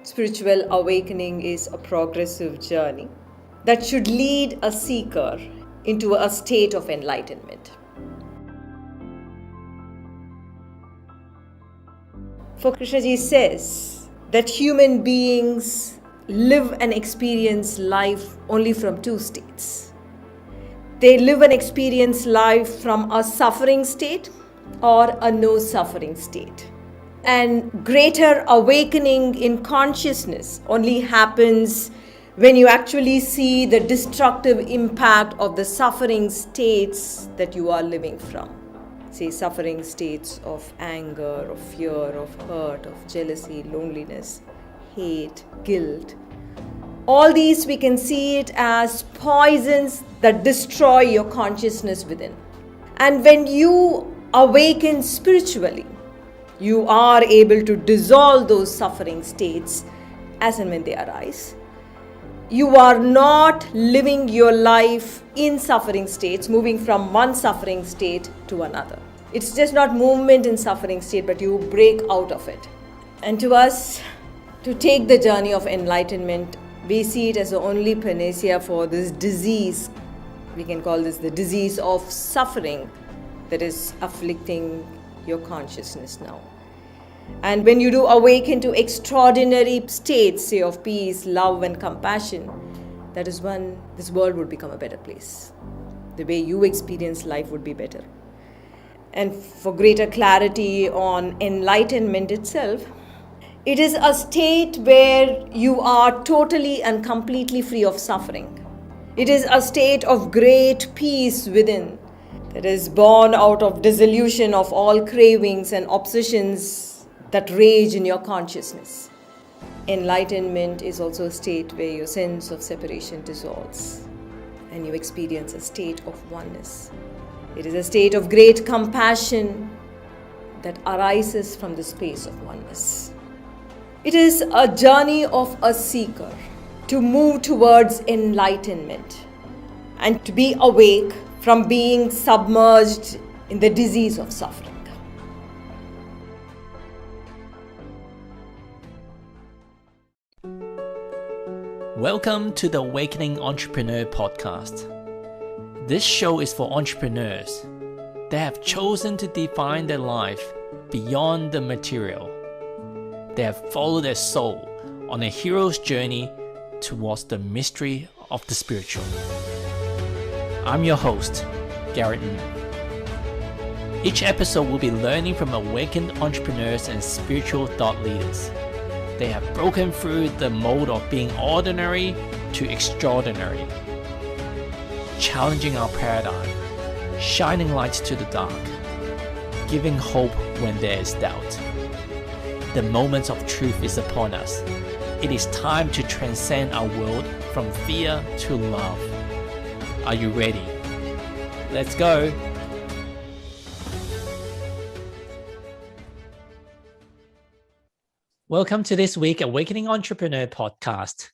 spiritual awakening is a progressive journey that should lead a seeker into a state of enlightenment. For Krishnaji says that human beings live and experience life only from two states. They live and experience life from a suffering state or a no suffering state. And greater awakening in consciousness only happens when you actually see the destructive impact of the suffering states that you are living from. Say suffering states of anger, of fear, of hurt, of jealousy, loneliness, hate, guilt. All these we can see it as poisons that destroy your consciousness within. And when you awaken spiritually, you are able to dissolve those suffering states as and when they arise. You are not living your life in suffering states, moving from one suffering state to another. It's just not movement in suffering state, but you break out of it. And to us, to take the journey of enlightenment, we see it as the only panacea for this disease. We can call this the disease of suffering that is afflicting your consciousness now. And when you do awaken to extraordinary states, say of peace, love and compassion, that is when this world would become a better place. The way you experience life would be better. And for greater clarity on enlightenment itself, it is a state where you are totally and completely free of suffering. It is a state of great peace within that is born out of dissolution of all cravings and obsessions that rage in your consciousness. Enlightenment is also a state where your sense of separation dissolves and you experience a state of oneness. It is a state of great compassion that arises from the space of oneness. It is a journey of a seeker to move towards enlightenment and to be awake from being submerged in the disease of suffering. Welcome to the Awakening Entrepreneur Podcast. This show is for entrepreneurs that have chosen to define their life beyond the material. They have followed their soul on a hero's journey towards the mystery of the spiritual. I'm your host, Garrett Ng. Each episode will be learning from awakened entrepreneurs and spiritual thought leaders. They have broken through the mold of being ordinary to extraordinary, challenging our paradigm, shining lights to the dark, giving hope when there is doubt. The moment of truth is upon us. It is time to transcend our world from fear to love. Are you ready? Let's go! Welcome to this week Awakening Entrepreneur Podcast.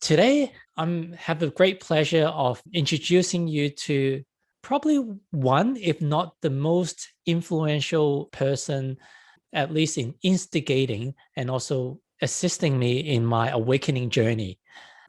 Today, I have the great pleasure of introducing you to probably one, if not the most influential person, at least in instigating and also assisting me in my awakening journey.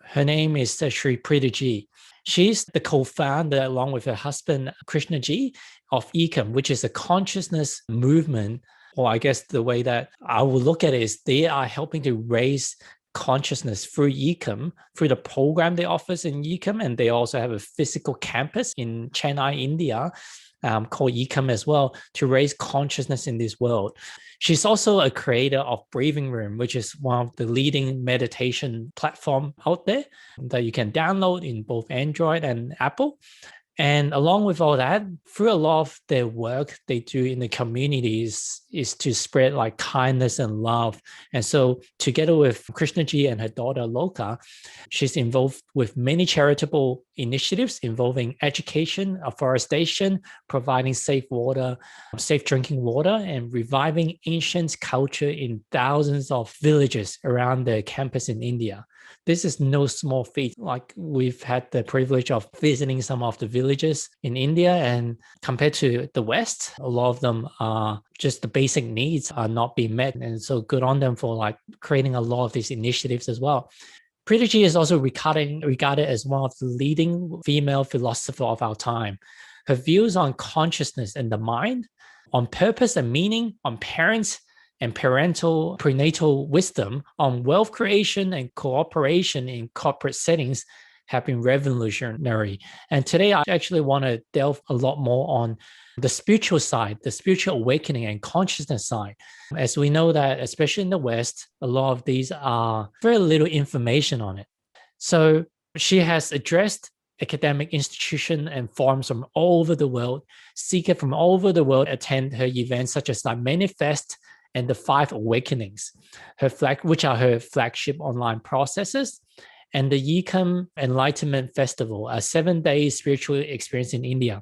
Her name is Sri Preethaji. She's the co-founder, along with her husband, Krishnaji, of Ecom, which is a consciousness movement. Or I guess the way that I will look at it is they are helping to raise consciousness through Ecom, through the program they offer in Ecom. And they also have a physical campus in Chennai, India, called Ecom as well, to raise consciousness in this world. She's also a creator of Breathing Room, which is one of the leading meditation platform out there that you can download in both Android and Apple. And along with all that, through a lot of their work they do in the communities is to spread like kindness and love. And so together with Krishnaji and her daughter Loka, she's involved with many charitable initiatives involving education, afforestation, providing safe water, safe drinking water, and reviving ancient culture in thousands of villages around the campus in India. This is no small feat. Like, we've had the privilege of visiting some of the villages in India, and compared to the West, a lot of them are just the basic needs are not being met. And so good on them for like creating a lot of these initiatives as well. Preethaji is also regarded as one of the leading female philosophers of our time. Her views on consciousness and the mind, on purpose and meaning, on parents and parental prenatal wisdom, on wealth creation and cooperation in corporate settings have been revolutionary. And today I actually want to delve a lot more on the spiritual side, the spiritual awakening and consciousness side. As we know that, especially in the West, a lot of these are very little information on it. So she has addressed academic institutions and forums from all over the world. Seekers from all over the world attend her events such as like Manifest and the 5 Awakenings, which are her flagship online processes, and the Yikam Enlightenment Festival, a 7-day spiritual experience in India.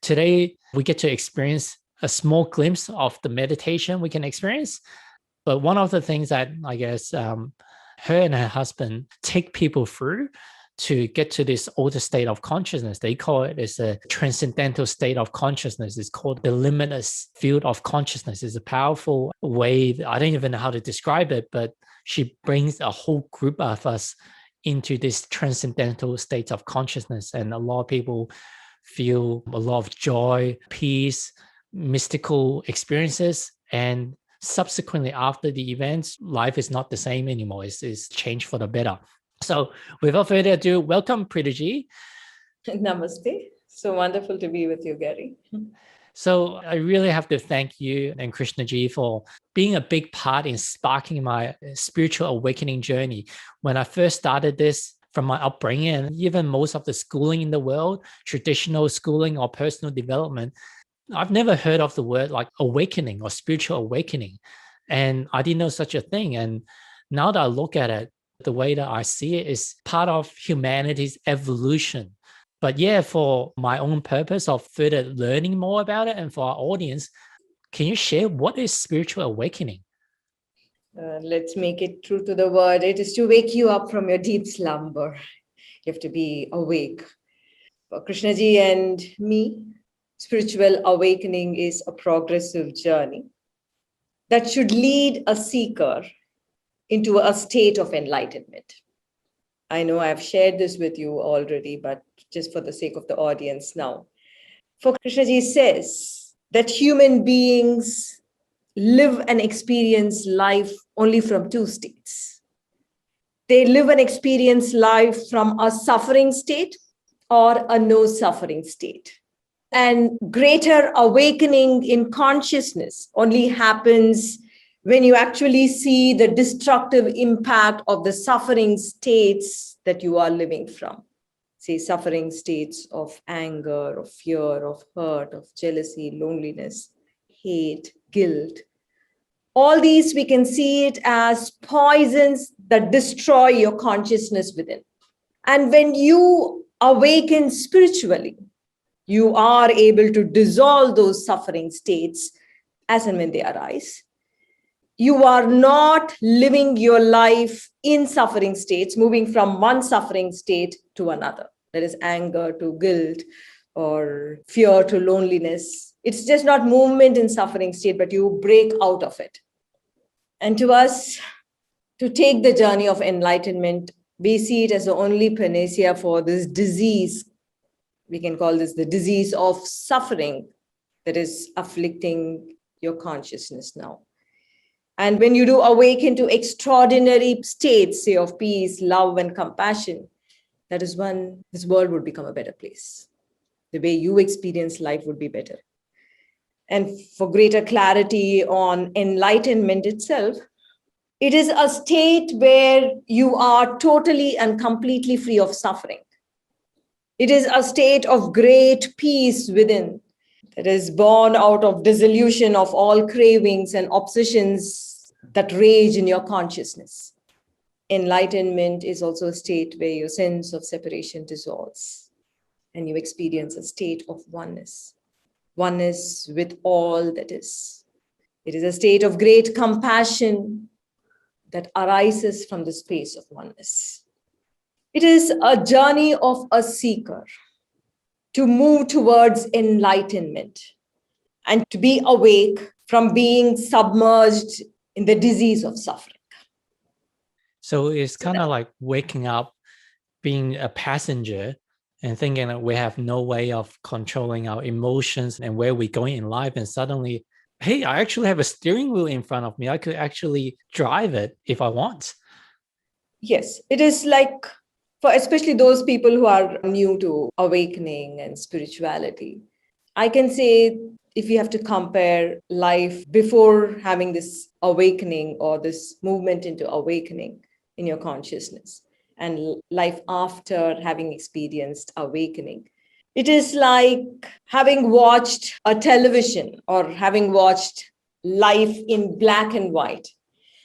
Today, we get to experience a small glimpse of the meditation we can experience. But one of the things that I guess her and her husband take people through to get to this altered state of consciousness, they call it is a transcendental state of consciousness. It's called the limitless field of consciousness. It's a powerful way. I don't even know how to describe it, but she brings a whole group of us into this transcendental state of consciousness. And a lot of people feel a lot of joy, peace, mystical experiences. And subsequently, after the events, life is not the same anymore. It's changed for the better. So without further ado, welcome, Preethaji. Namaste. So wonderful to be with you, Gary. So I really have to thank you and Krishnaji for being a big part in sparking my spiritual awakening journey. When I first started this, from my upbringing and even most of the schooling in the world, traditional schooling or personal development, I've never heard of the word like awakening or spiritual awakening. And I didn't know such a thing. And now that I look at it, the way that I see it is part of humanity's evolution. But yeah, for my own purpose of further learning more about it and for our audience, can you share what is spiritual awakening? Let's make it true to the word. It is to wake you up from your deep slumber. You have to be awake. For Krishnaji and me, spiritual awakening is a progressive journey that should lead a seeker into a state of enlightenment. I know I've shared this with you already, but just for the sake of the audience now. For Krishnaji says that human beings live and experience life only from 2 states. They live and experience life from a suffering state or a no suffering state. And greater awakening in consciousness only happens when you actually see the destructive impact of the suffering states that you are living from. Say suffering states of anger, of fear, of hurt, of jealousy, loneliness, hate, guilt. All these, we can see it as poisons that destroy your consciousness within. And when you awaken spiritually, you are able to dissolve those suffering states as and when they arise. You are not living your life in suffering states, moving from one suffering state to another. That is anger to guilt or fear to loneliness. It's just not movement in suffering state, but you break out of it. And to us, to take the journey of enlightenment, we see it as the only panacea for this disease. We can call this the disease of suffering that is afflicting your consciousness now. And when you do awaken to extraordinary states, say of peace, love, and compassion, that is when this world would become a better place. The way you experience life would be better. And for greater clarity on enlightenment itself, it is a state where you are totally and completely free of suffering. It is a state of great peace within that is born out of dissolution of all cravings and obsessions that rage in your consciousness. Enlightenment is also a state where your sense of separation dissolves and you experience a state of oneness with all that is. It is a state of great compassion that arises from the space of oneness. It is a journey of a seeker to move towards enlightenment and to be awake from being submerged in the disease of suffering. So it's kind of like waking up, being a passenger and thinking that we have no way of controlling our emotions and where we're going in life. And suddenly, hey, I actually have a steering wheel in front of me. I could actually drive it if I want. Yes, it is like for especially those people who are new to awakening and spirituality. I can say if you have to compare life before having this awakening or this movement into awakening in your consciousness and life after having experienced awakening, it is like having watched a television or having watched life in black and white.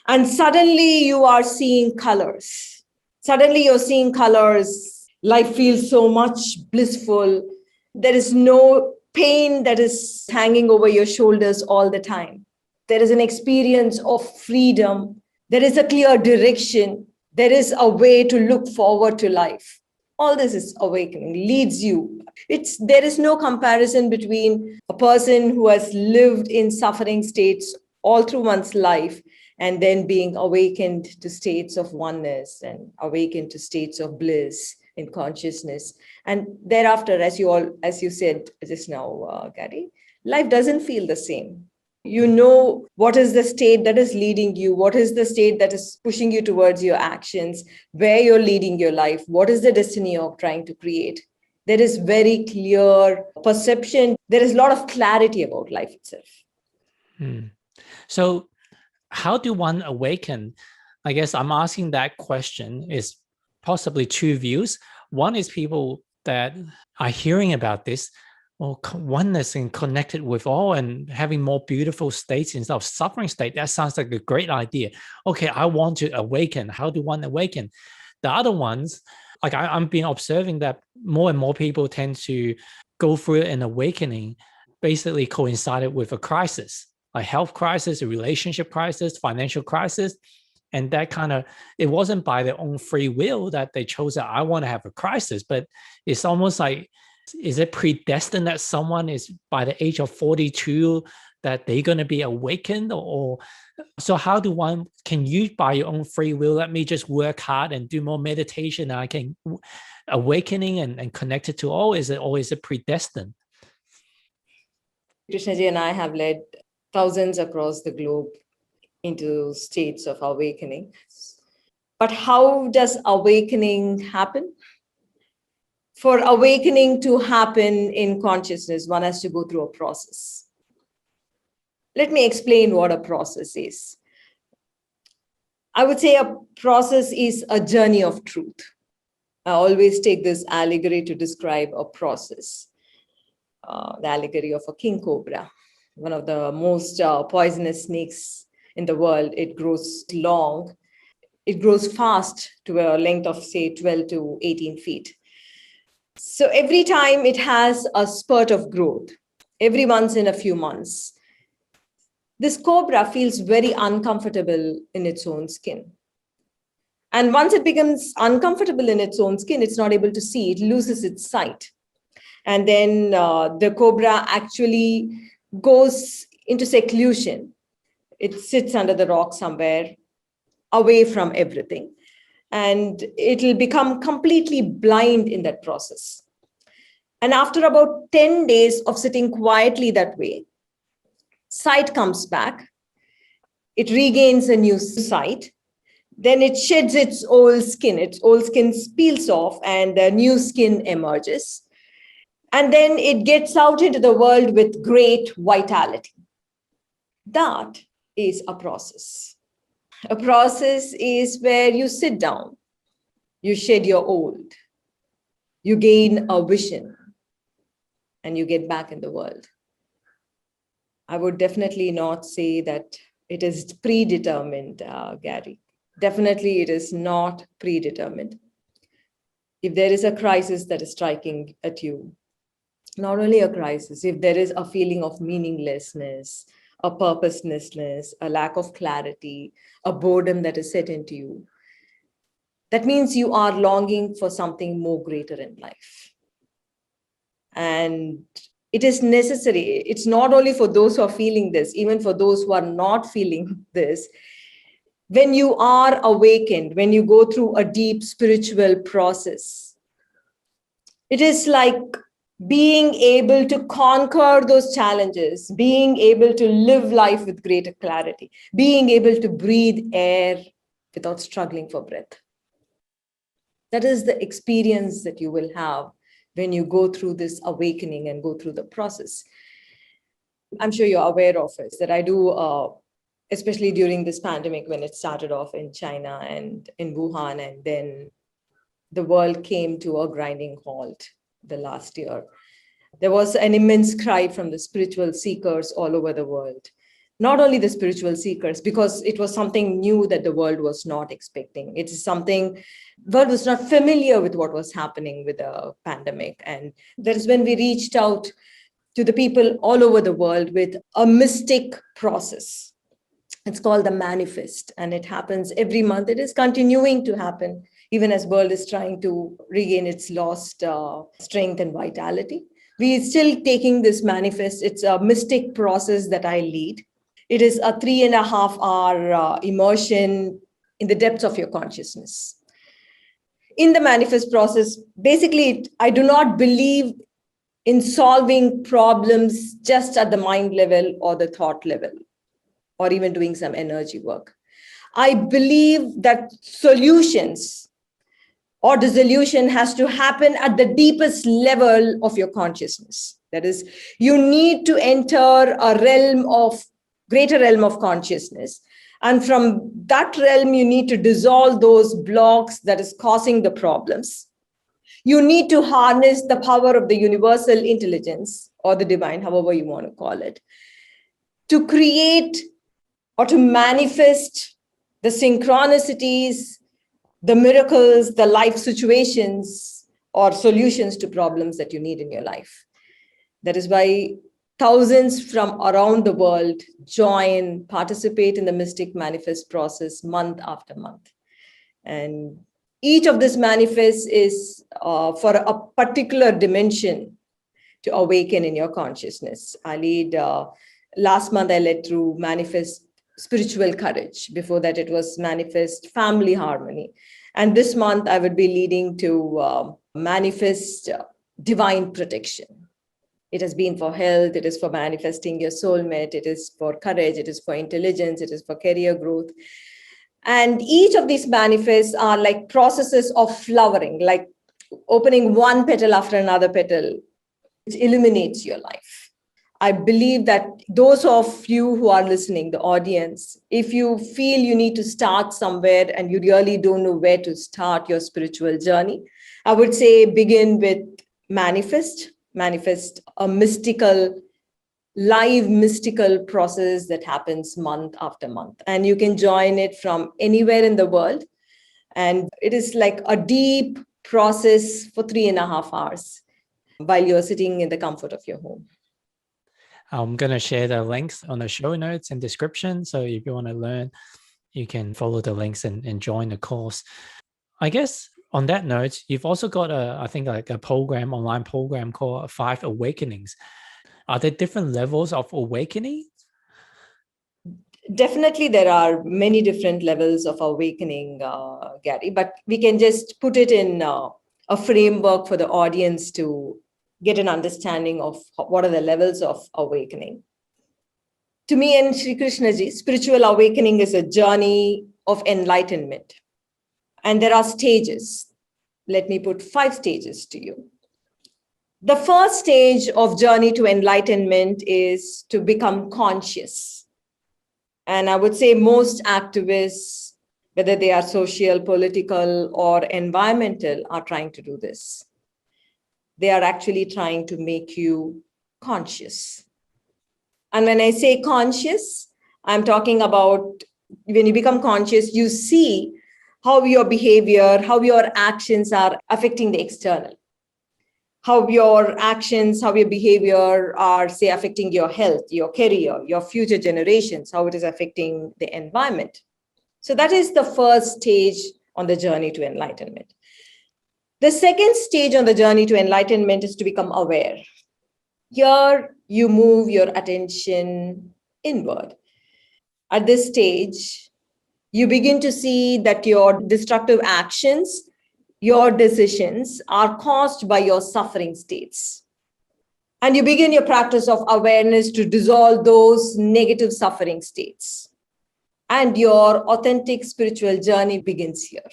And suddenly you are seeing colors. Suddenly you're seeing colors. Life feels so much blissful. There is no pain that is hanging over your shoulders all the time. There is an experience of freedom. There is a clear direction. There is a way to look forward to life. All this is awakening, leads you. There is no comparison between a person who has lived in suffering states all through one's life and then being awakened to states of oneness and awakened to states of bliss in consciousness. And thereafter, as you said just now, Gary, life doesn't feel the same. You know what is the state that is leading you, what is the state that is pushing you towards your actions, where you're leading your life, what is the destiny you're trying to create. There is very clear perception. There is a lot of clarity about life itself. So how do one awaken? I guess I'm asking that question is possibly two views. One is people that are hearing about this, or oneness and connected with all and having more beautiful states instead of suffering state. That sounds like a great idea. Okay, I want to awaken. How do one awaken? The other ones, like I'm been observing that more and more people tend to go through an awakening basically coincided with a crisis, a health crisis, a relationship crisis, financial crisis. And that kind of, it wasn't by their own free will that they chose that I want to have a crisis, but it's almost like, is it predestined that someone is by the age of 42 that they're going to be awakened? Or so how do one, can you by your own free will, let me just work hard and do more meditation and I can awakening and connected to all? Is it predestined? Krishnaji and I have led thousands across the globe into states of awakening. But how does awakening happen? For awakening to happen in consciousness, one has to go through a process. Let me explain what a process is. I would say a process is a journey of truth. I always take this allegory to describe a process. The allegory of a king cobra, one of the most poisonous snakes in the world. It grows long. It grows fast to a length of, say, 12 to 18 feet. So every time it has a spurt of growth, every once in a few months, this cobra feels very uncomfortable in its own skin. And once it becomes uncomfortable in its own skin, it's not able to see, it loses its sight. And then the cobra actually goes into seclusion. It sits under the rock somewhere, away from everything. And it'll become completely blind in that process. And after about 10 days of sitting quietly that way, sight comes back. It regains a new sight. Then it sheds its old skin. Its old skin peels off and the new skin emerges. And then it gets out into the world with great vitality. That is a process. A process is where you sit down, you shed your old, you gain a vision, and you get back in the world. I would definitely not say that it is predetermined, Gary. Definitely it is not predetermined. If there is a crisis that is striking at you, not only a crisis, if there is a feeling of meaninglessness, a purposelessness, a lack of clarity, a boredom that is set into you, that means you are longing for something more greater in life. And It is necessary. It's not only for those who are feeling this, even for those who are not feeling this. When you are awakened, when you go through a deep spiritual process, it is like being able to conquer those challenges, being able to live life with greater clarity, being able to breathe air without struggling for breath. That is the experience that you will have when you go through this awakening and go through the process. I'm sure you're aware of it, that I do, especially during this pandemic when it started off in China and in Wuhan, and then the world came to a grinding halt the last year. There was an immense cry from the spiritual seekers all over the world. Not only the spiritual seekers, because it was something new that the world was not expecting. It is something, the world was not familiar with what was happening with the pandemic. And that is when we reached out to the people all over the world with a mystic process. It's called the Manifest, and it happens every month. It is continuing to happen, even as world is trying to regain its lost strength and vitality. We are still taking this Manifest. It's a mystic process that I lead. It is a 3.5-hour immersion in the depths of your consciousness. In the Manifest process, basically, I do not believe in solving problems just at the mind level or the thought level, or even doing some energy work. I believe that solutions or the solution has to happen at the deepest level of your consciousness. That is, you need to enter a greater realm of consciousness. And from that realm, you need to dissolve those blocks that is causing the problems. You need to harness the power of the universal intelligence or the divine, however you want to call it, to create or to manifest the synchronicities, the miracles, the life situations or solutions to problems that you need in your life. That is why thousands from around the world participate in the Mystic Manifest process month after month. And each of these manifests is for a particular dimension to awaken in your consciousness. Last month I led through Manifest Spiritual Courage. Before that, it was Manifest Family Harmony. And this month I would be leading to Manifest Divine Protection. It has been for health, it is for manifesting your soulmate, it is for courage, it is for intelligence, it is for career growth. And each of these manifests are like processes of flowering, like opening one petal after another petal, which illuminates your life. I believe that those of you who are listening, the audience, if you feel you need to start somewhere and you really don't know where to start your spiritual journey, I would say begin with Manifest a live mystical process that happens month after month. And you can join it from anywhere in the world. And it is like a deep process for 3.5 hours while you're sitting in the comfort of your home. I'm going to share the links on the show notes and description. So if you want to learn, you can follow the links and join the course. I guess on that note, you've also got a online program called 5 Awakenings. Are there different levels of awakening? Definitely, there are many different levels of awakening, Gary, but we can just put it in a framework for the audience to get an understanding of what are the levels of awakening. To me and Sri Krishnaji, spiritual awakening is a journey of enlightenment. And there are stages. Let me put 5 stages to you. The first stage of journey to enlightenment is to become conscious. And I would say most activists, whether they are social, political, or environmental, are trying to do this. They are actually trying to make you conscious. And when I say conscious, I'm talking about when you become conscious, you see how your behavior, how your actions are affecting the external. How your actions, how your behavior are, say, affecting your health, your career, your future generations, how it is affecting the environment. So that is the first stage on the journey to enlightenment. The second stage on the journey to enlightenment is to become aware. Here, you move your attention inward. At this stage, you begin to see that your destructive actions, your decisions are caused by your suffering states. And you begin your practice of awareness to dissolve those negative suffering states. And your authentic spiritual journey begins here.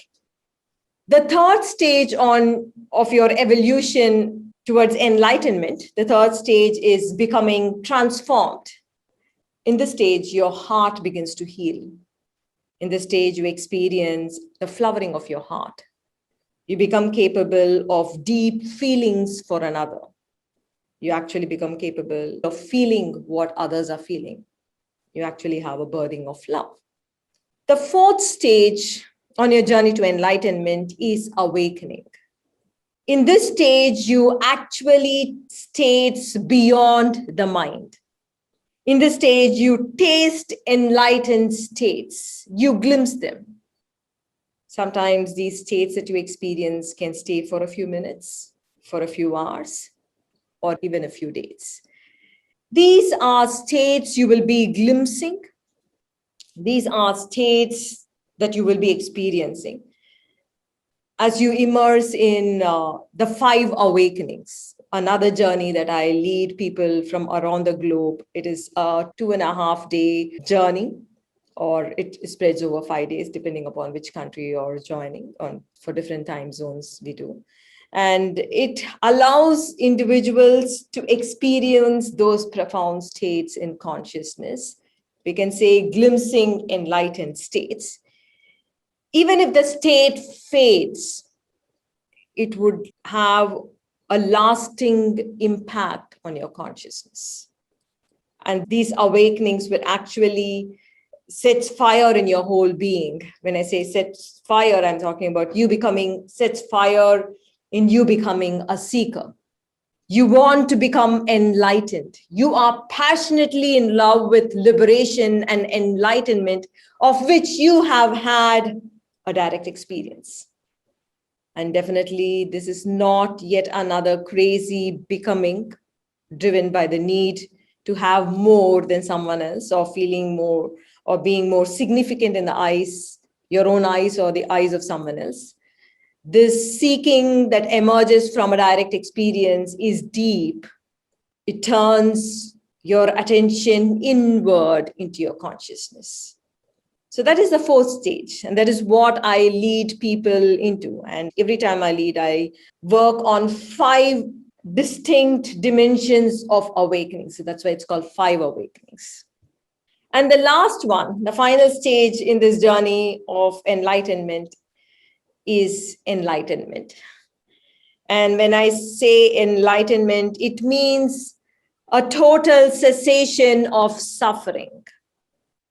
The third stage of your evolution towards enlightenment, the third stage is becoming transformed. In this stage, your heart begins to heal. In this stage, you experience the flowering of your heart. You become capable of deep feelings for another. You actually become capable of feeling what others are feeling. You actually have a birthing of love. The fourth stage on your journey to enlightenment is awakening. In this stage, you actually states beyond the mind. In this stage, you taste enlightened states. You glimpse them. Sometimes these states that you experience can stay for a few minutes, for a few hours, or even a few days. These are states you will be glimpsing. These are states that you will be experiencing as you immerse in the 5 awakenings, another journey that I lead people from around the globe. It is a 2.5-day journey, or it spreads over 5 days, depending upon which country you're joining on. For different time zones, we do. And it allows individuals to experience those profound states in consciousness. We can say glimpsing enlightened states. Even if the state fades, it would have a lasting impact on your consciousness. And these awakenings will actually set fire in your whole being. When I say set fire, I'm talking about sets fire in you becoming a seeker. You want to become enlightened. You are passionately in love with liberation and enlightenment, of which you have had a direct experience. And definitely, this is not yet another crazy becoming driven by the need to have more than someone else, or feeling more, or being more significant in the eyes, your own eyes or the eyes of someone else. This seeking that emerges from a direct experience is deep. It turns your attention inward into your consciousness. So that is the 4th stage, and that is what I lead people into. And every time I lead, I work on 5 distinct dimensions of awakening. So that's why it's called 5 awakenings. And the last one, the final stage in this journey of enlightenment, is enlightenment. And when I say enlightenment, it means a total cessation of suffering.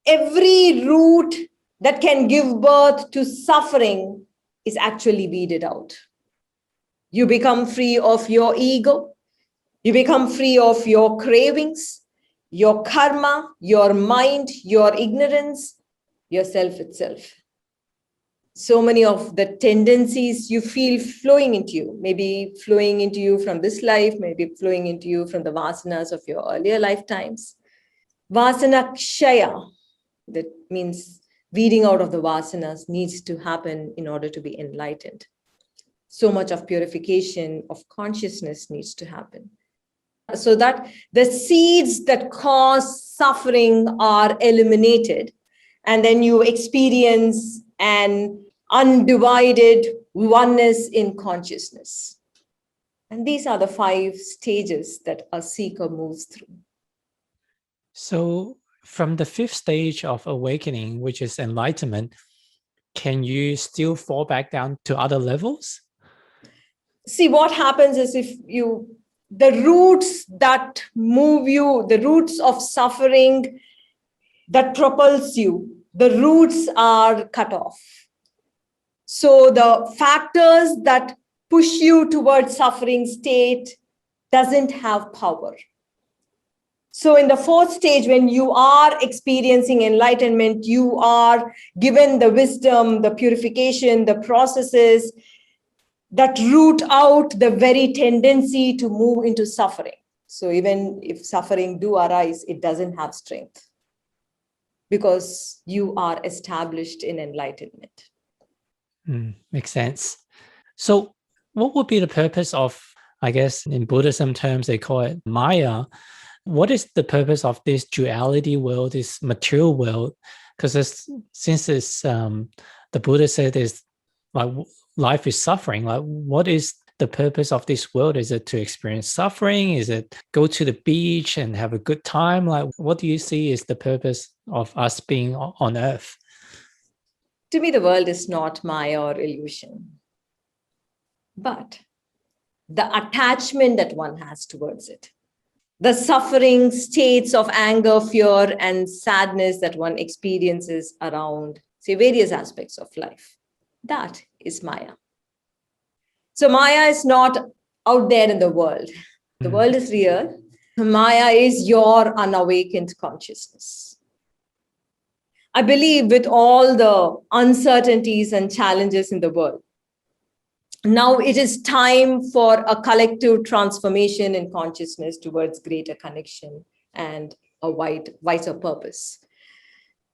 Every root that can give birth to suffering is actually weeded out. You become free of your ego. You become free of your cravings, your karma, your mind, your ignorance, yourself itself. So many of the tendencies you feel flowing into you, maybe flowing into you from this life, maybe flowing into you from the vasanas of your earlier lifetimes. Vasana kshaya, that means weeding out of the vasanas, needs to happen in order to be enlightened. So much of purification of consciousness needs to happen, so that the seeds that cause suffering are eliminated, and then you experience an undivided oneness in consciousness. And these are the 5 stages that a seeker moves through. So from the 5th stage of awakening, which is enlightenment, can you still fall back down to other levels? See, what happens is the roots that move you, the roots of suffering that propels you, the roots are cut off. So the factors that push you towards suffering state doesn't have power. So in the 4th stage, when you are experiencing enlightenment, you are given the wisdom, the purification, the processes that root out the very tendency to move into suffering. So even if suffering do arise, it doesn't have strength because you are established in enlightenment. Makes sense. So what would be the purpose of, I guess in Buddhism terms, they call it Maya. What is the purpose of this duality world, this material world? Because since it's the Buddha said is like life is suffering, like what is the purpose of this world? Is it to experience suffering? Is it go to the beach and have a good time? Like what do you see is the purpose of us being on earth? To me, the world is not Maya or illusion, but the attachment that one has towards it. The suffering states of anger, fear, and sadness that one experiences around, say, various aspects of life. That is Maya. So Maya is not out there in the world. The world is real. Maya is your unawakened consciousness. I believe with all the uncertainties and challenges in the world, now it is time for a collective transformation in consciousness towards greater connection and a wiser purpose.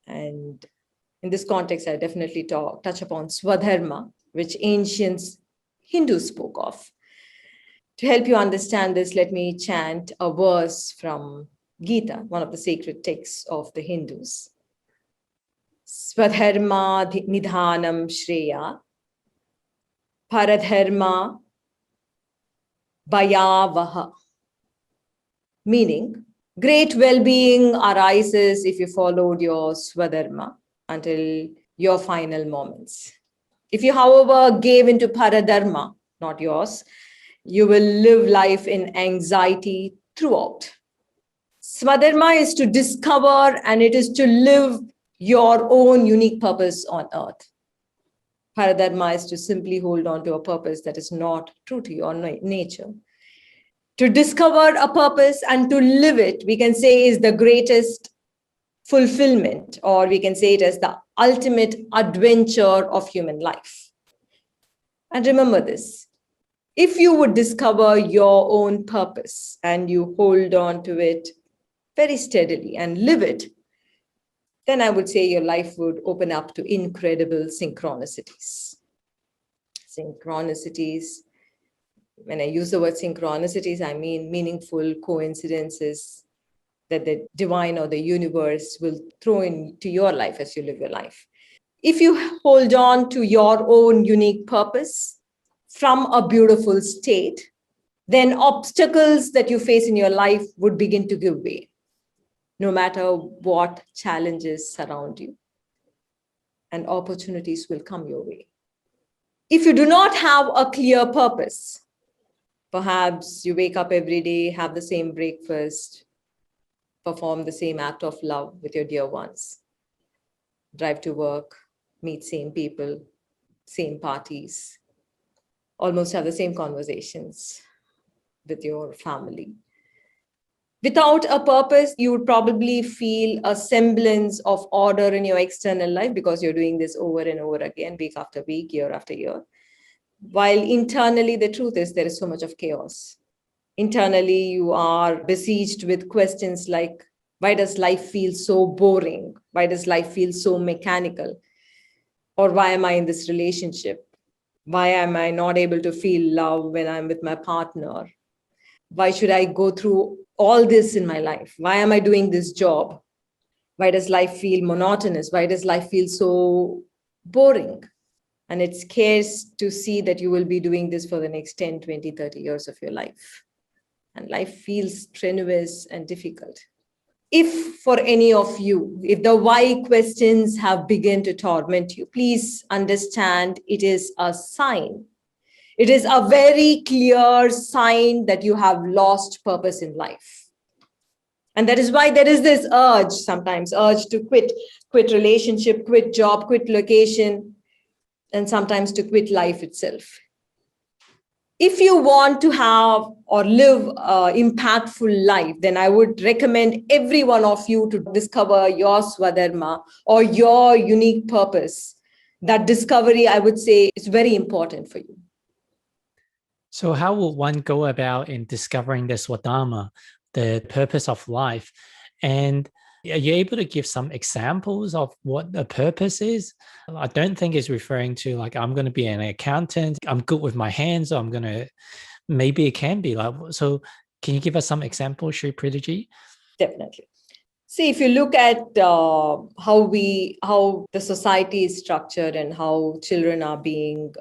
And in this context, I definitely touch upon Swadharma, which ancient Hindus spoke of. To help you understand this, let me chant a verse from Gita, one of the sacred texts of the Hindus. Swadharma nidhanam shreya, paradharma bhayavaha. Meaning, great well-being arises if you followed your swadharma until your final moments. If you, however, gave into paradharma, not yours, you will live life in anxiety throughout. Swadharma is to discover and it is to live your own unique purpose on earth. Paradharma is to simply hold on to a purpose that is not true to your nature. To discover a purpose and to live it, we can say is the greatest fulfillment, or we can say it as the ultimate adventure of human life. And remember this, if you would discover your own purpose and you hold on to it very steadily and live it, then I would say your life would open up to incredible synchronicities. Synchronicities, when I use the word synchronicities, I mean meaningful coincidences that the divine or the universe will throw into your life as you live your life. If you hold on to your own unique purpose from a beautiful state, then obstacles that you face in your life would begin to give way, no matter what challenges surround you, and opportunities will come your way. If you do not have a clear purpose, perhaps you wake up every day, have the same breakfast, perform the same act of love with your dear ones, drive to work, meet same people, same parties, almost have the same conversations with your family. Without a purpose, you would probably feel a semblance of order in your external life because you're doing this over and over again, week after week, year after year. While internally, the truth is there is so much of chaos. Internally, you are besieged with questions like, why does life feel so boring? Why does life feel so mechanical? Or why am I in this relationship? Why am I not able to feel love when I'm with my partner? Why should I go through all this in my life? Why am I doing this job? Why does life feel monotonous? Why does life feel so boring? And it scares to see that you will be doing this for the next 10, 20, 30 years of your life. And life feels strenuous and difficult. If for any of you, if the why questions have begun to torment you, please understand it is a sign. It is a very clear sign that you have lost purpose in life. And that is why there is this urge, sometimes urge to quit relationship, quit job, quit location, and sometimes to quit life itself. If you want to have or live an impactful life, then I would recommend every one of you to discover your Swadharma or your unique purpose. That discovery, I would say, is very important for you. So how will one go about in discovering the Swadharma, the purpose of life? And are you able to give some examples of what a purpose is? I don't think it's referring to like, I'm going to be an accountant, I'm good with my hands, or I'm going to, maybe it can be like, so can you give us some examples, Sri Preethaji? Definitely. See, if you look at how the society is structured and how children are being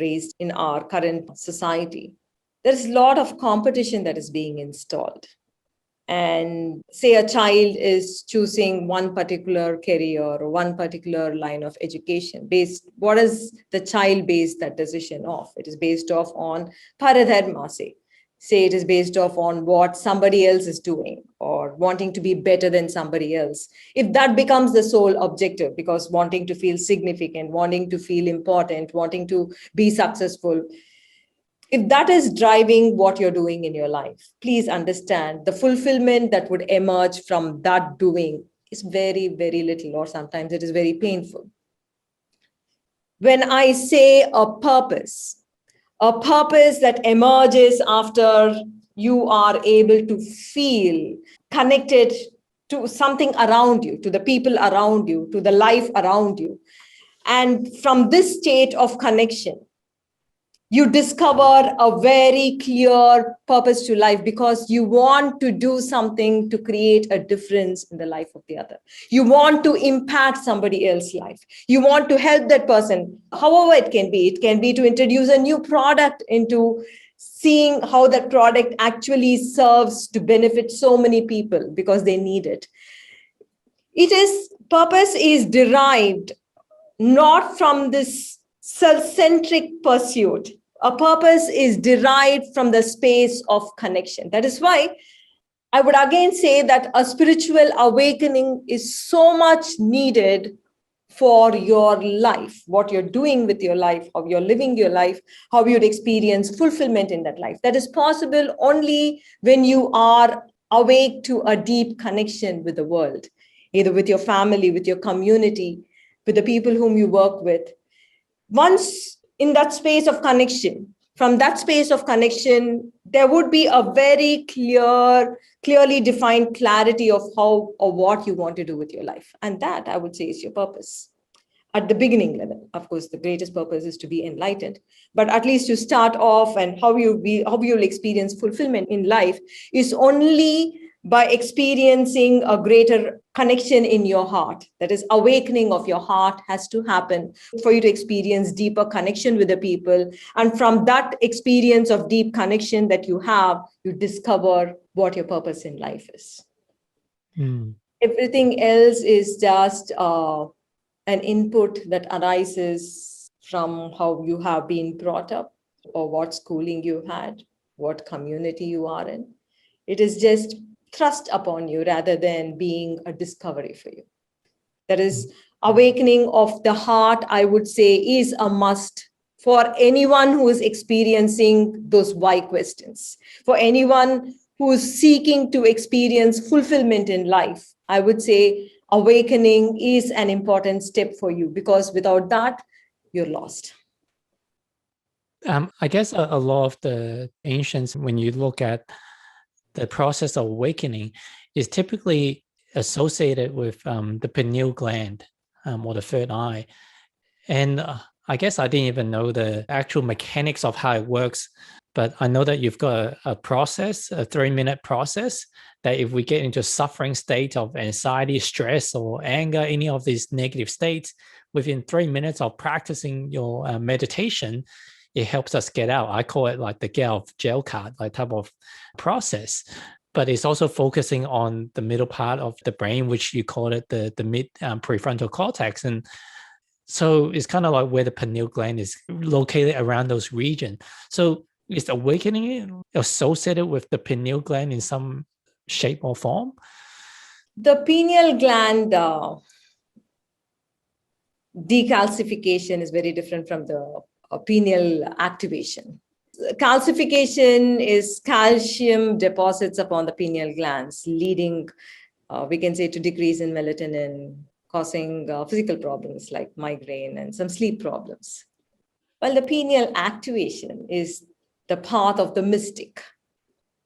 raised in our current society, there's a lot of competition that is being installed. And say a child is choosing one particular career or one particular line of education, what is the child based that decision off? It is based off on paradharma, say it is based off on what somebody else is doing or wanting to be better than somebody else. If that becomes the sole objective, because wanting to feel significant, wanting to feel important, wanting to be successful, if that is driving what you're doing in your life, please understand the fulfillment that would emerge from that doing is very, very little, or sometimes it is very painful. When I say a purpose that emerges after you are able to feel connected to something around you, to the people around you, to the life around you. And from this state of connection, you discover a very clear purpose to life because you want to do something to create a difference in the life of the other. You want to impact somebody else's life. You want to help that person, however it can be. It can be to introduce a new product into seeing how that product actually serves to benefit so many people because they need it. Purpose is derived not from this self-centric pursuit. A purpose is derived from the space of connection. That is why I would again say that a spiritual awakening is so much needed for your life, what you're doing with your life, how you're living your life, how you'd experience fulfillment in that life. That is possible only when you are awake to a deep connection with the world, either with your family, with your community, with the people whom you work with. Once in that space of connection, from that space of connection, there would be a very clearly defined clarity of how or what you want to do with your life. And that, I would say, is your purpose. At the beginning level, of course, the greatest purpose is to be enlightened. But at least to start off and how you'll experience fulfillment in life is only by experiencing a greater connection in your heart. That is, awakening of your heart has to happen for you to experience deeper connection with the people. And from that experience of deep connection that you have, you discover what your purpose in life is. Everything else is just an input that arises from how you have been brought up or what schooling you had, what community you are in. It is just thrust upon you rather than being a discovery for you. That is, awakening of the heart, I would say, is a must for anyone who is experiencing those why questions. For anyone who is seeking to experience fulfillment in life, I would say awakening is an important step for you, because without that, you're lost. I guess a lot of the ancients, when you look at the process of awakening, is typically associated with the pineal gland or the third eye. And I guess I didn't even know the actual mechanics of how it works, but I know that you've got a process, a 3-minute process, that if we get into a suffering state of anxiety, stress, or anger, any of these negative states, within 3 minutes of practicing your meditation, it helps us get out. I call it like the get out of jail card, like type of process. But it's also focusing on the middle part of the brain, which you call it the mid prefrontal cortex. And so it's kind of like where the pineal gland is located around those regions. So is awakening associated with the pineal gland in some shape or form? The pineal gland decalcification is very different from the pineal activation. Calcification is calcium deposits upon the pineal glands, leading, we can say, to decrease in melatonin, causing physical problems like migraine and some sleep problems. While the pineal activation is the path of the mystic.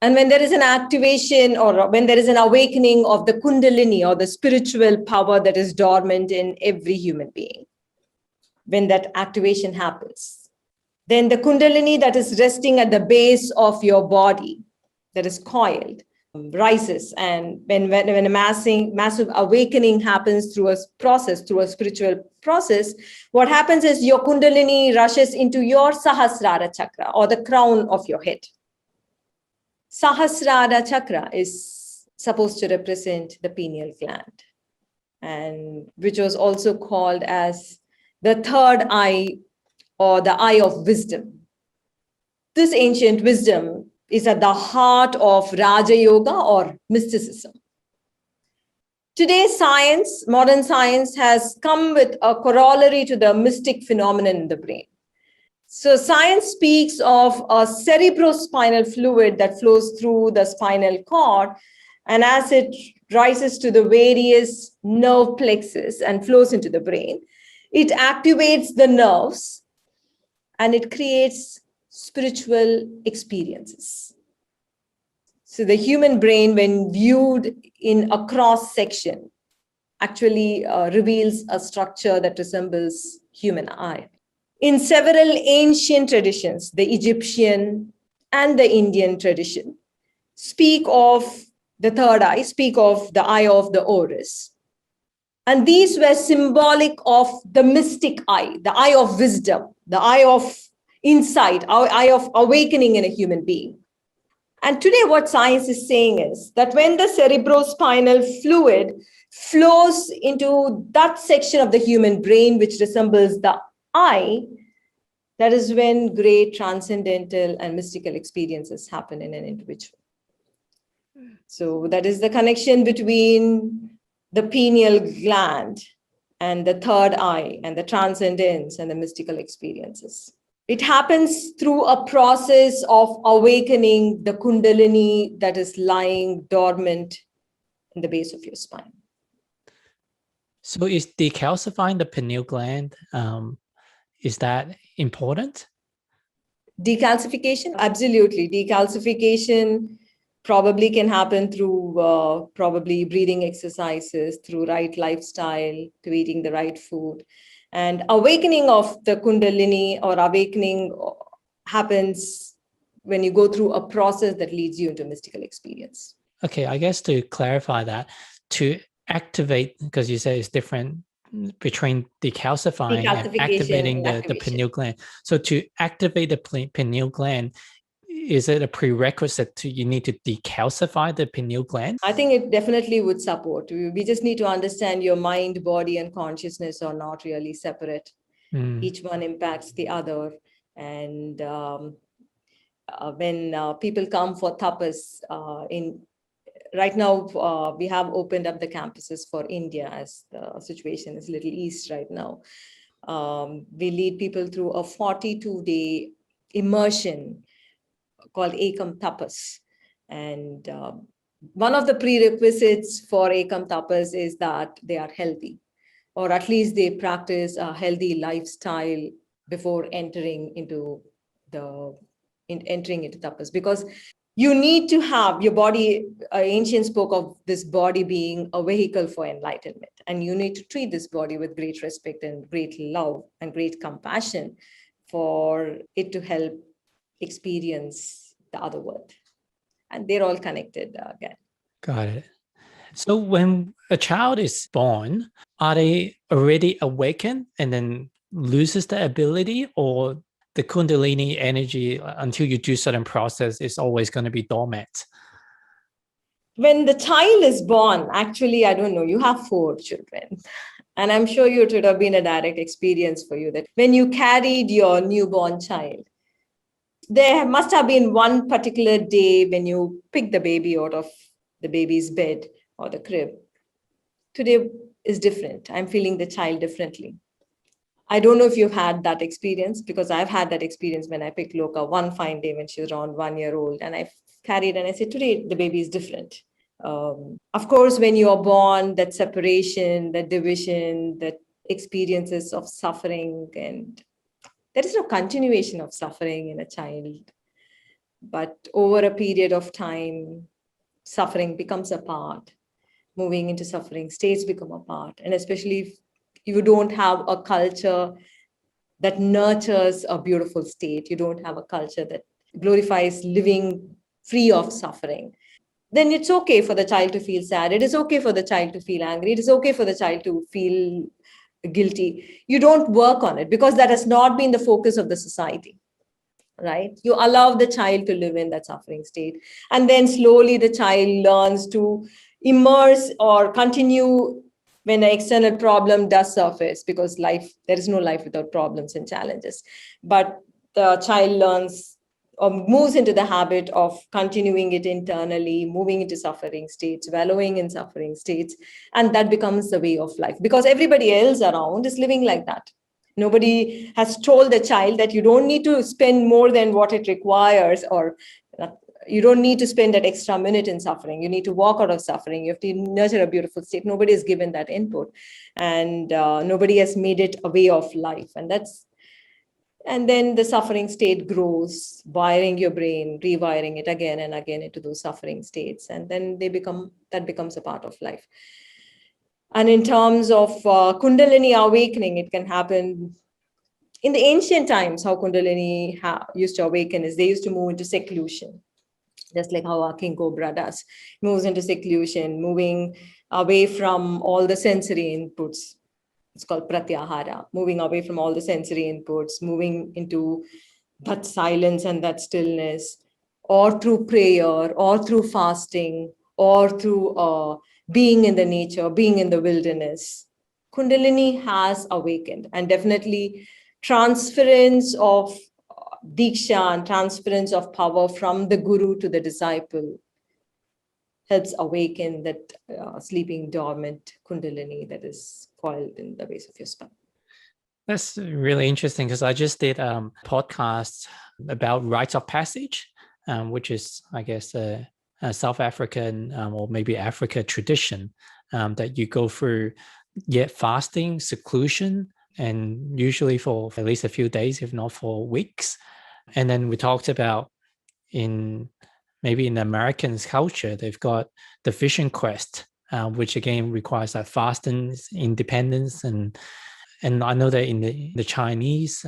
And when there is an activation or when there is an awakening of the Kundalini or the spiritual power that is dormant in every human being, when that activation happens, then the Kundalini that is resting at the base of your body, that is coiled, rises. And when a massive awakening happens through a process, through a spiritual process, what happens is your Kundalini rushes into your Sahasrara chakra, or the crown of your head. Sahasrara chakra is supposed to represent the pineal gland, and which was also called as the third eye or the eye of wisdom. This ancient wisdom is at the heart of Raja Yoga or mysticism. Today's science, modern science, has come with a corollary to the mystic phenomenon in the brain. So science speaks of a cerebrospinal fluid that flows through the spinal cord, and as it rises to the various nerve plexus and flows into the brain, it activates the nerves and it creates spiritual experiences. So the human brain, when viewed in a cross section, actually reveals a structure that resembles human eye. In several ancient traditions, the Egyptian and the Indian tradition speak of the third eye, speak of the eye of the Horus. And these were symbolic of the mystic eye, the eye of wisdom, the eye of insight, eye of awakening in a human being. And today what science is saying is that when the cerebrospinal fluid flows into that section of the human brain which resembles the eye, that is when great transcendental and mystical experiences happen in an individual. So that is the connection between the pineal gland and the third eye and the transcendence and the mystical experiences. It happens through a process of awakening the Kundalini that is lying dormant in the base of your spine. So is decalcifying the pineal gland, is that important? Decalcification? Absolutely. Decalcification probably can happen through probably breathing exercises, through right lifestyle, to eating the right food. And awakening of the Kundalini or awakening happens when you go through a process that leads you into mystical experience. Okay, I guess to clarify that, to activate, because you say it's different between decalcifying and activating the pineal gland. So to activate the pineal gland, is it a prerequisite to you need to decalcify the pineal gland? I think it definitely would support. We just need to understand your mind, body, and consciousness are not really separate. Each one impacts the other. And when people come for tapas, right now, we have opened up the campuses for India as the situation is a little east right now. We lead people through a 42-day immersion called Ekam Tapas. And one of the prerequisites for Ekam Tapas is that they are healthy, or at least they practice a healthy lifestyle before entering into tapas, because you need to have your body. Ancient spoke of this body being a vehicle for enlightenment, and you need to treat this body with great respect and great love and great compassion for it to help experience the other world. And they're all connected again. Got it. So when a child is born, are they already awakened and then loses the ability, or the Kundalini energy until you do certain process is always going to be dormant? When the child is born, actually, I don't know, you have 4 children. And I'm sure it would have been a direct experience for you that when you carried your newborn child, there must have been one particular day when you picked the baby out of the baby's bed or the crib. Today is different. I'm feeling the child differently. I don't know if you've had that experience, because I've had that experience when I picked Loka one fine day when she was around 1 year old, and I carried and I said, today the baby is different. Of course, when you are born, that separation, that division, that experiences of suffering, and there is no continuation of suffering in a child. But over a period of time, suffering becomes a part. Moving into suffering states become a part. And especially if you don't have a culture that nurtures a beautiful state, you don't have a culture that glorifies living free of suffering, then it's okay for the child to feel sad. It is okay for the child to feel angry. It is okay for the child to feel guilty. You don't work on it because that has not been the focus of the society, right? You allow the child to live in that suffering state. And then slowly the child learns to immerse or continue when an external problem does surface, because life, there is no life without problems and challenges. But the child learns or moves into the habit of continuing it internally, moving into suffering states, wallowing in suffering states. And that becomes the way of life because everybody else around is living like that. Nobody has told the child that you don't need to spend more than what it requires, or you don't need to spend that extra minute in suffering. You need to walk out of suffering. You have to nurture a beautiful state. Nobody has given that input, and nobody has made it a way of life. And then the suffering state grows, wiring your brain, rewiring it again and again into those suffering states, and then that becomes a part of life. And in terms of Kundalini awakening, it can happen in the ancient times. How Kundalini used to awaken is they used to move into seclusion, just like how our king cobra does. Moves into seclusion, moving away from all the sensory inputs. It's called pratyahara, moving away from all the sensory inputs, moving into that silence and that stillness, or through prayer, or through fasting, or through being in the nature, being in the wilderness. Kundalini has awakened, and definitely transference of diksha and transference of power from the guru to the disciple helps awaken that sleeping dormant Kundalini that is coiled in the base of your spine. That's really interesting because I just did a podcast about rites of passage, which is, I guess, a South African or maybe Africa tradition that you go through yet fasting, seclusion, and usually for at least a few days, if not for weeks. And then we talked about maybe in Americans' culture, they've got the vision quest, which again requires that fasting, independence, and I know that in the Chinese,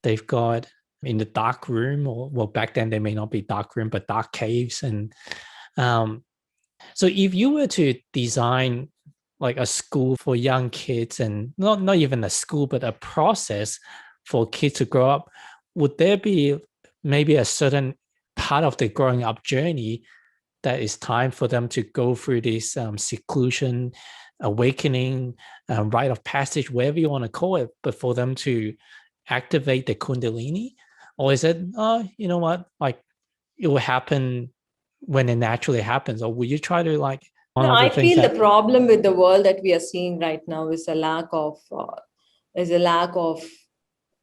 they've got in the dark room, or well, back then they may not be dark room, but dark caves. And so if you were to design like a school for young kids, and not even a school, but a process for kids to grow up, would there be maybe a certain part of the growing up journey that is time for them to go through this seclusion, awakening, rite of passage, whatever you want to call it, but for them to activate the Kundalini? Or is it, you know what, like it will happen when it naturally happens? Or will you try to like one No, of the I things feel that... the problem with the world that we are seeing right now is a lack of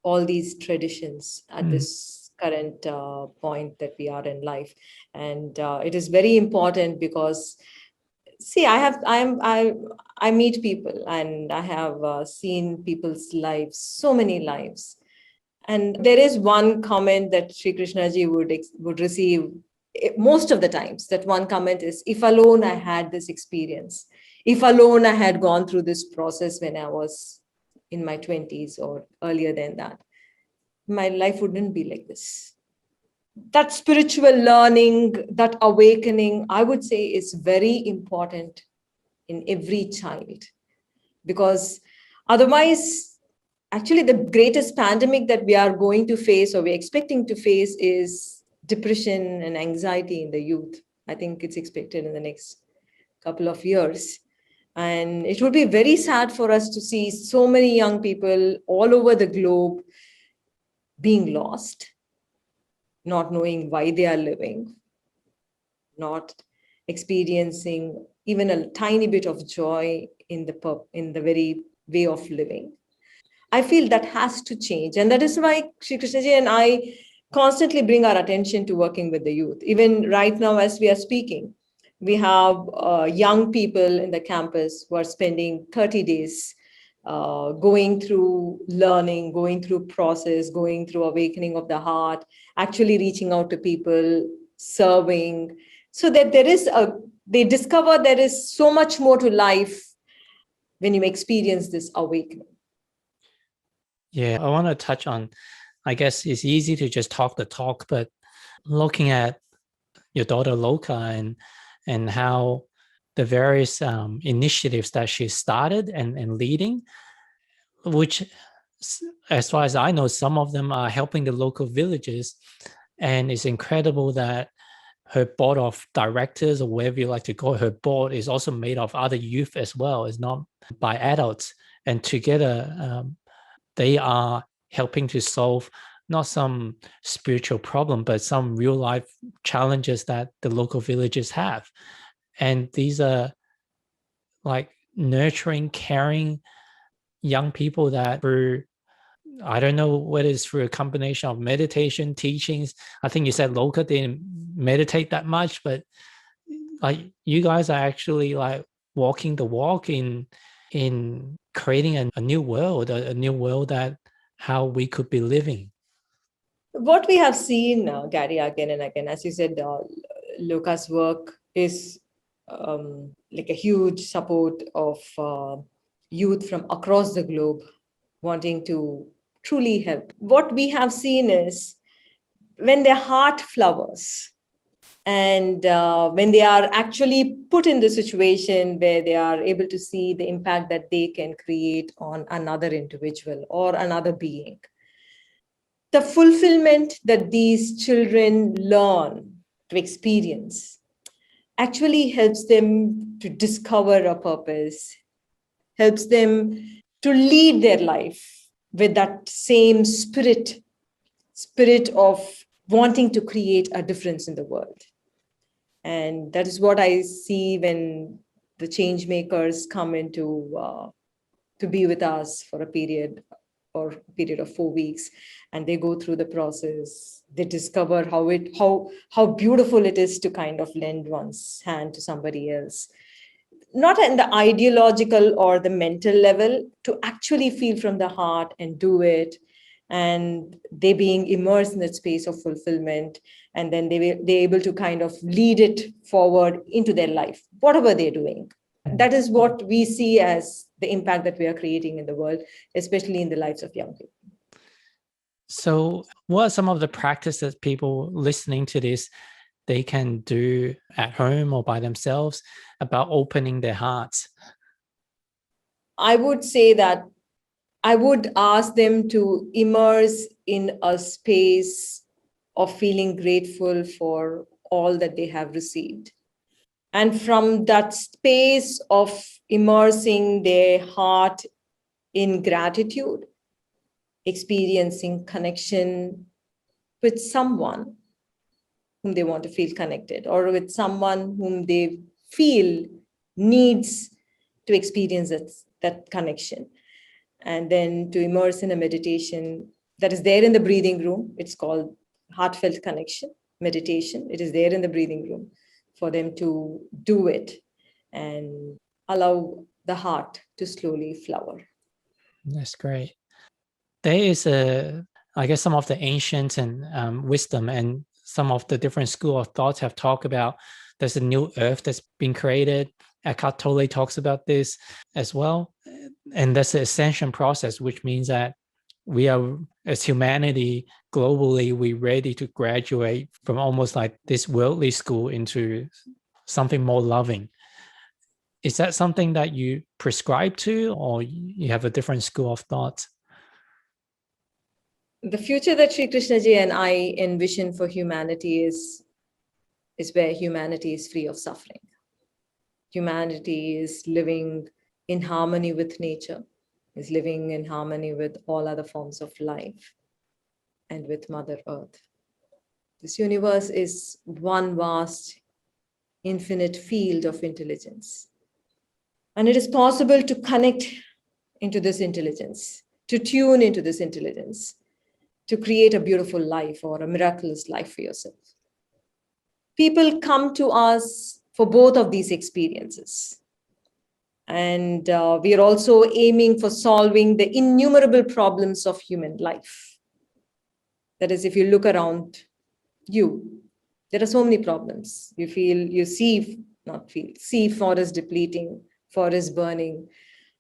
all these traditions at this current point that we are in life. And it is very important because, see, I meet people, and I have seen people's lives, so many lives. And there is one comment that Sri Krishnaji would receive most of the times. That one comment is, if alone I had this experience, if alone I had gone through this process when I was in my 20s or earlier than that, my life wouldn't be like this. That spiritual learning, that awakening, I would say, is very important in every child, because otherwise, actually, the greatest pandemic that we are going to face, or we're expecting to face, is depression and anxiety in the youth. I think it's expected in the next couple of years. And it would be very sad for us to see so many young people all over the globe being lost, not knowing why they are living, not experiencing even a tiny bit of joy in the very way of living. I feel that has to change. And that is why Sri Krishnaji and I constantly bring our attention to working with the youth. Even right now, as we are speaking, we have young people in the campus who are spending 30 days going through learning, going through process, going through awakening of the heart, actually reaching out to people, serving, so that they discover there is so much more to life when you experience this awakening. Yeah, I want to touch on, I guess it's easy to just talk the talk, but looking at your daughter Loka and how the various initiatives that she started and leading, which, as far as I know, some of them are helping the local villages. And it's incredible that her board of directors, or whatever you like to call it, her board is also made of other youth as well. It's not by adults. And together, they are helping to solve not some spiritual problem, but some real life challenges that the local villages have. And these are like nurturing, caring young people that through, I don't know whether it's through a combination of meditation, teachings. I think you said Loka didn't meditate that much, but like you guys are actually like walking the walk in creating a new world, a new world that how we could be living. What we have seen, Gary, again and again, as you said, Loka's work is like a huge support of youth from across the globe wanting to truly help. What we have seen is when their heart flowers and when they are actually put in the situation where they are able to see the impact that they can create on another individual or another being, the fulfillment that these children learn to experience actually helps them to discover a purpose, helps them to lead their life with that same spirit of wanting to create a difference in the world. And that is what I see when the change makers come into to be with us for a period of 4 weeks, and they go through the process. They discover how beautiful it is to kind of lend one's hand to somebody else, not in the ideological or the mental level, to actually feel from the heart and do it. And they being immersed in that space of fulfillment, and then they're able to kind of lead it forward into their life, whatever they're doing. That is what we see as the impact that we are creating in the world, especially in the lives of young people. So what are some of the practices people listening to this they can do at home or by themselves about opening their hearts? I would say that I would ask them to immerse in a space of feeling grateful for all that they have received. And from that space of immersing their heart in gratitude, experiencing connection with someone whom they want to feel connected, or with someone whom they feel needs to experience that connection. And then to immerse in a meditation that is there in the breathing room. It's called heartfelt connection meditation. It is there in the breathing room for them to do it and allow the heart to slowly flower. That's great. There is I guess some of the ancient and wisdom and some of the different school of thoughts have talked about there's a new earth that's been created. Eckhart Tolle talks about this as well. And that's the ascension process, which means that we are, as humanity, globally, we're ready to graduate from almost like this worldly school into something more loving. Is that something that you prescribe to, or you have a different school of thought? The future that Sri Krishnaji and I envision for humanity is where humanity is free of suffering. Humanity is living in harmony with nature, is living in harmony with all other forms of life and with Mother Earth. This universe is one vast, infinite field of intelligence. And it is possible to connect into this intelligence, to tune into this intelligence, to create a beautiful life or a miraculous life for yourself. People come to us for both of these experiences. And we are also aiming for solving the innumerable problems of human life. That is, if you look around you, there are so many problems. See forest depleting, forest burning,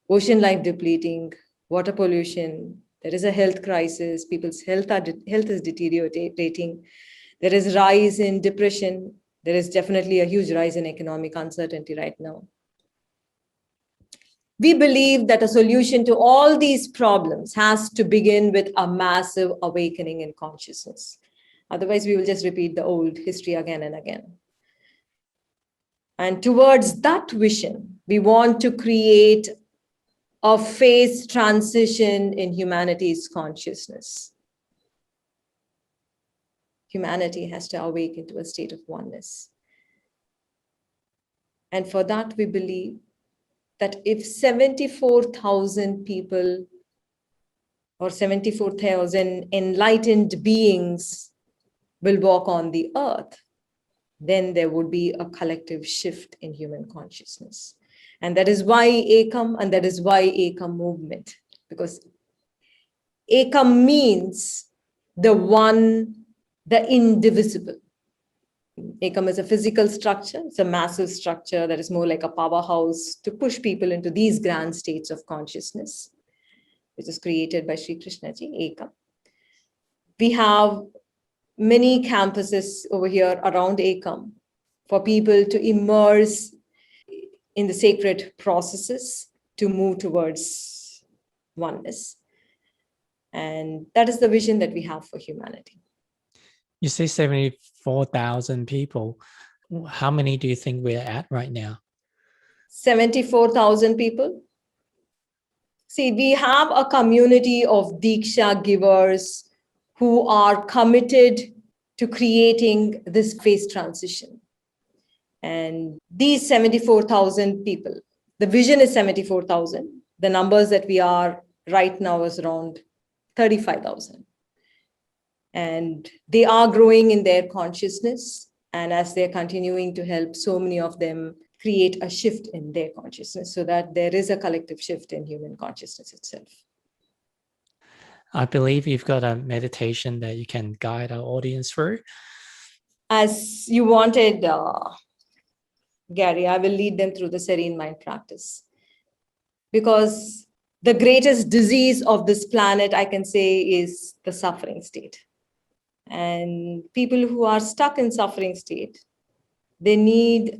ocean life depleting, water pollution. There is a health crisis. People's health is deteriorating. There is rise in depression. There is definitely a huge rise in economic uncertainty right now. We believe that a solution to all these problems has to begin with a massive awakening in consciousness. Otherwise, we will just repeat the old history again and again. And towards that vision, we want to create a phase transition in humanity's consciousness. Humanity has to awaken to a state of oneness. And for that, we believe that if 74,000 people or 74,000 enlightened beings will walk on the earth, then there would be a collective shift in human consciousness. And that is why Ekam, and that is why Ekam movement, because Ekam means the one, the indivisible. Ekam is a physical structure. It's a massive structure that is more like a powerhouse to push people into these grand states of consciousness, which is created by Sri Krishna Ji, Ekam. We have many campuses over here around Ekam for people to immerse in the sacred processes to move towards oneness. And that is the vision that we have for humanity. You say 74,000 people. How many do you think we're at right now? 74,000 people. See, we have a community of Diksha givers who are committed to creating this phase transition. And these 74,000 people, the vision is 74,000. The numbers that we are right now is around 35,000. And they are growing in their consciousness. And as they're continuing to help so many of them create a shift in their consciousness so that there is a collective shift in human consciousness itself. I believe you've got a meditation that you can guide our audience through. As you wanted, Gary, I will lead them through the serene mind practice. Because the greatest disease of this planet, I can say, is the suffering state. And people who are stuck in suffering state, they need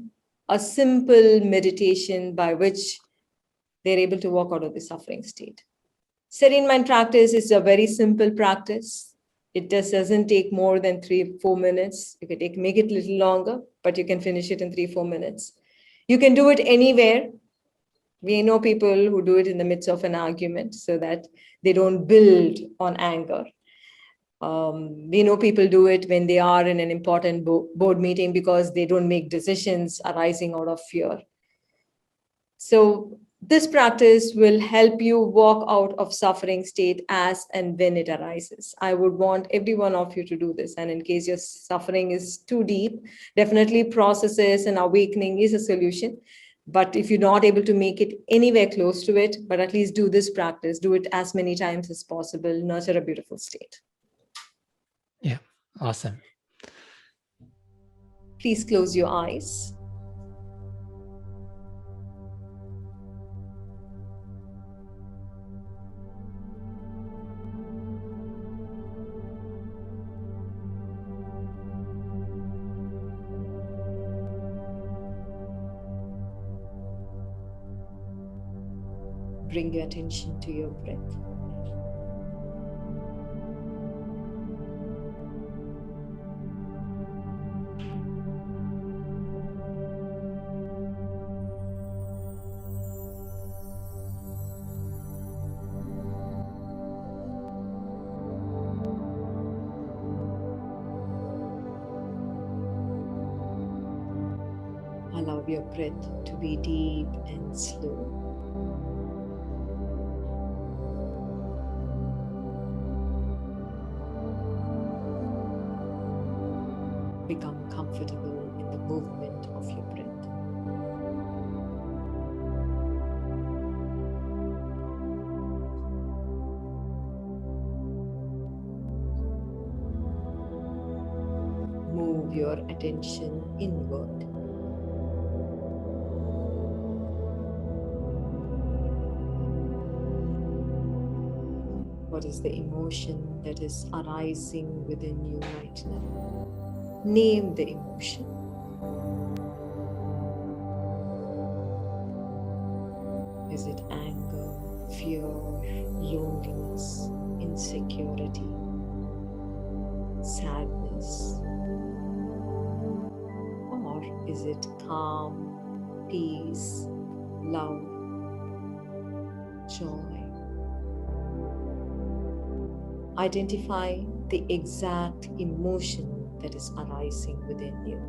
a simple meditation by which they're able to walk out of the suffering state. Serene mind practice is a very simple practice. It just doesn't take more than 3-4 minutes. You can make it a little longer, but you can finish it in 3-4 minutes. You can do it anywhere. We know people who do it in the midst of an argument so that they don't build on anger. We know people do it when they are in an important board meeting because they don't make decisions arising out of fear. So this practice will help you walk out of suffering state as and when it arises. I would want every one of you to do this. And in case your suffering is too deep, definitely processes and awakening is a solution. But if you're not able to make it anywhere close to it, but at least do this practice, do it as many times as possible, nurture a beautiful state. Yeah, awesome. Please close your eyes. Bring your attention to your breath. Allow your breath to be deep and slow. Become comfortable in the movement of your breath. move your attention inward. What is the emotion that is arising within you right now? Name the emotion. Is it anger, fear, loneliness, insecurity, sadness? Or is it calm, peace, love, joy? Identify the exact emotion that is arising within you.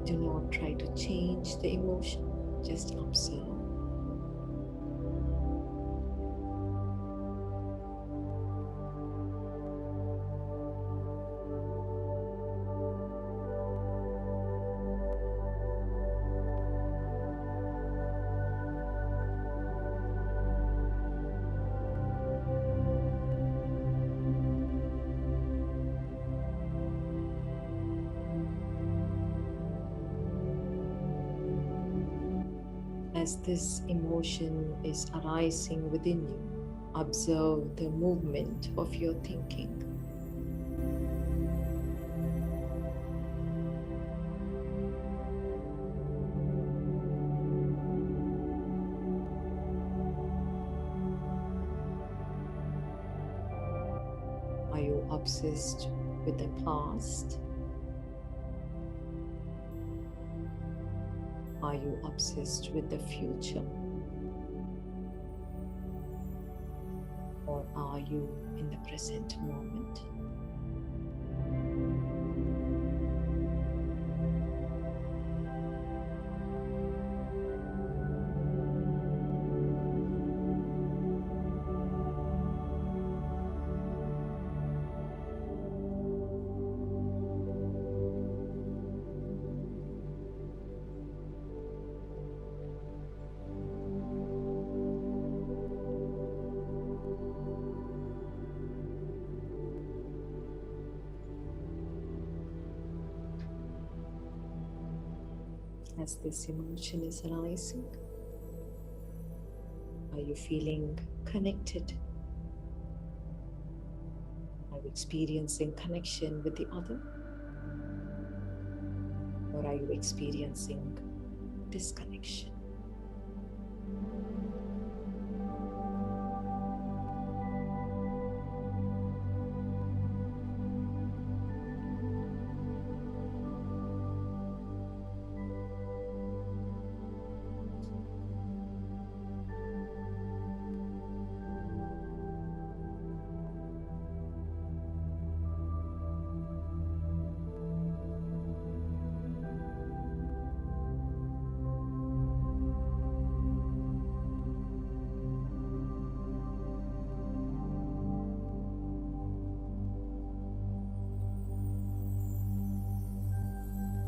Do not try to change the emotion, just observe. As this emotion is arising within you, observe the movement of your thinking. Are you obsessed with the past? Are you obsessed with the future? Or are you in the present moment? As this emotion is arising, are you feeling connected? Are you experiencing connection with the other? Or are you experiencing disconnection?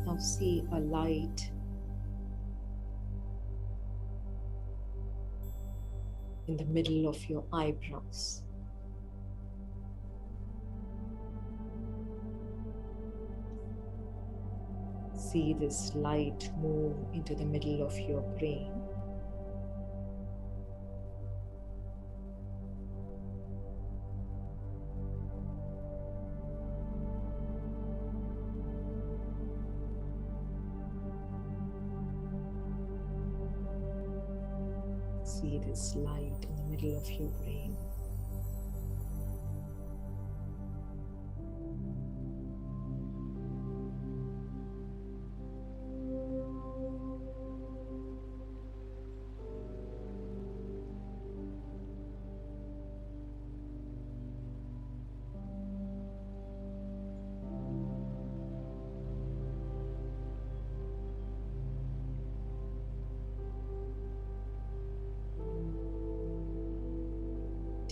Now see a light in the middle of your eyebrows. See this light move into the middle of your brain. See this light in the middle of your brain.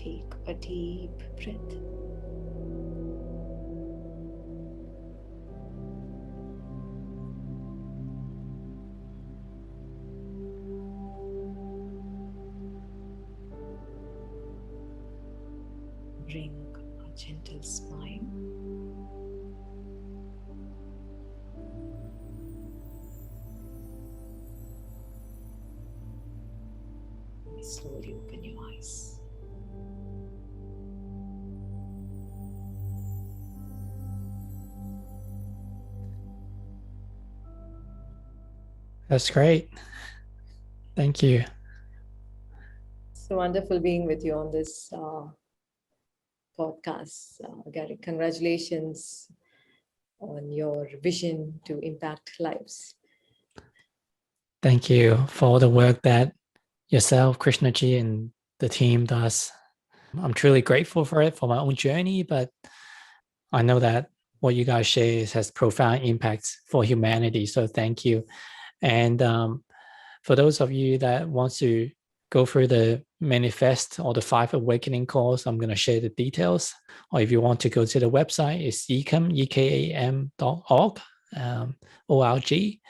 Take a deep breath. Bring a gentle smile. Slowly open your eyes. That's great. Thank you. So wonderful being with you on this podcast, Gary. Congratulations on your vision to impact lives. Thank you for all the work that yourself, Krishnaji, and the team does. I'm truly grateful for it, for my own journey, but I know that what you guys share has profound impacts for humanity. So thank you. And for those of you that want to go through the manifest or the 5 awakening course, I'm going to share the details. Or if you want to go to the website, it's ekam.org, ORG.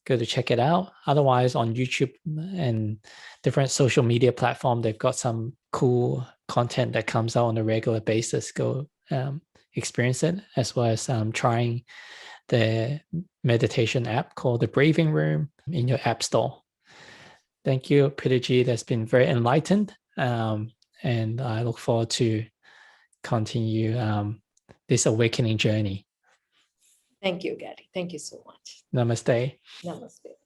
Go to check it out. Otherwise, on YouTube and different social media platform, they've got some cool content that comes out on a regular basis. Go experience it, as well as trying the meditation app called the Breathing Room in your app store. Thank you, Preethaji. That's been very enlightened. And I look forward to continue this awakening journey. Thank you, Gary. Thank you so much. Namaste. Namaste.